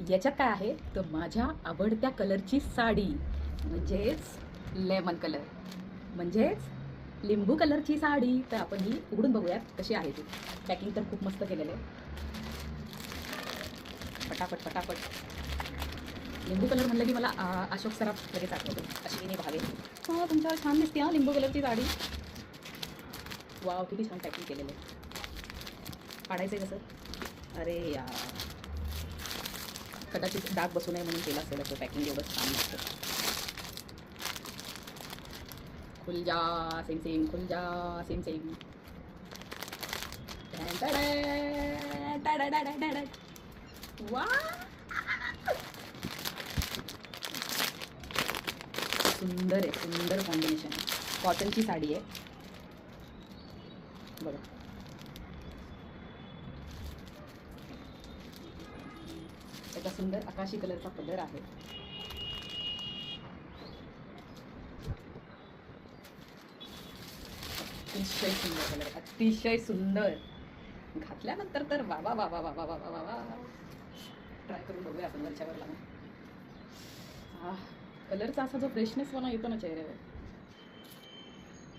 याच्यात काय आहे तर माझ्या आवडत्या कलरची साडी म्हणजेच लेमन कलर म्हणजेच लिंबू कलरची साडी. तर आपण ही उघडून बघूयात कशी आहे ती. पॅकिंग तर खूप मस्त केलेलं आहे. पटापट पटापट. लिंबू कलर म्हणलं की मला अशोक सराफ लगेच आठवतो. अश्विनी भावे. हा तुमच्यावर छान दिसते हा लिंबू कलरची साडी. वाव किती छान पॅकिंग केलेलं आहे. काढायचं आहे कसं? अरे यार कदाचित डाग बसू नये म्हणून केलं असेल असं पॅकिंग. एवढं छान दिसतं. खुल जा सेम सेम खुल जा सेम सेम. वा सुंदर आहे. सुंदर कॉम्बिनेशन आहे. कॉटनची साडी आहे बघा. त्याचा सुंदर आकाशी कलरचा पदर आहे. अतिशय सुंदर कलर. अतिशय सुंदर. घातल्यानंतर तर वा वा वा वा वा वा वा वा वा. ट्राय करून बघूया आपण वरच्यावर लावून. हा कलरचा असा जो फ्रेशनेसपणा येतो ना चेहऱ्यावर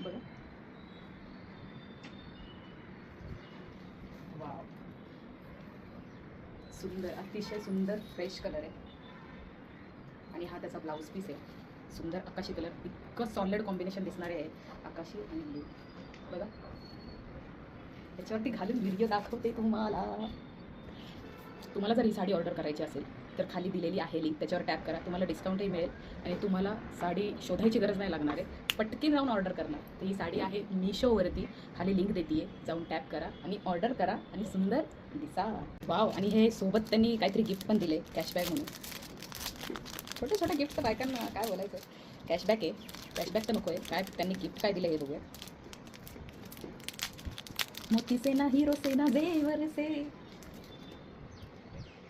बघा. वाव सुंदर. अतिशय सुंदर फ्रेश कलर आहे. आणि हा त्याचा ब्लाऊज पीस आहे. सुंदर आकाशी कलर. इतकं सॉलिड कॉम्बिनेशन दिसणारे आहे आकाशी आणि ब्लू बघा. याच्यावरती घालून व्हिडिओ दाखवते तुम्हाला. तुम्हाला जर ही साडी ऑर्डर करायची असेल तर खाली दिलेली आहे लिंक. त्याच्यावर टॅप करा. तुम्हाला डिस्काउंटही मिळेल आणि तुम्हाला साडी शोधायची गरज नाही लागणार आहे. पटकन जाऊन ऑर्डर करणार. तर ही साडी आहे मिशोवरती. खाली लिंक देते आहे. जाऊन टॅप करा आणि ऑर्डर करा आणि सुंदर दिसा. वाव. आणि हे सोबत त्यांनी काहीतरी गिफ्ट पण दिले कॅशबॅक म्हणून. छोटे छोटे गिफ्ट बायकांना काय बोलायचं. कॅशबॅक आहे. कॅशबॅक तर नको आहे. काय त्यांनी गिफ्ट काय दिलं हे बघूया. मोती से ना हिरो से ना जेवर से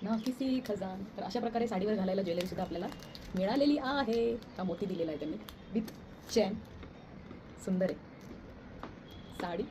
ना किसी खजान. तर अशा प्रकारे साडीवर घालायला ज्वेलरीसुद्धा आपल्याला मिळालेली आहे. हा मोती दिलेला आहे त्यांनी विथ चेन. सुंदर आहे साडी.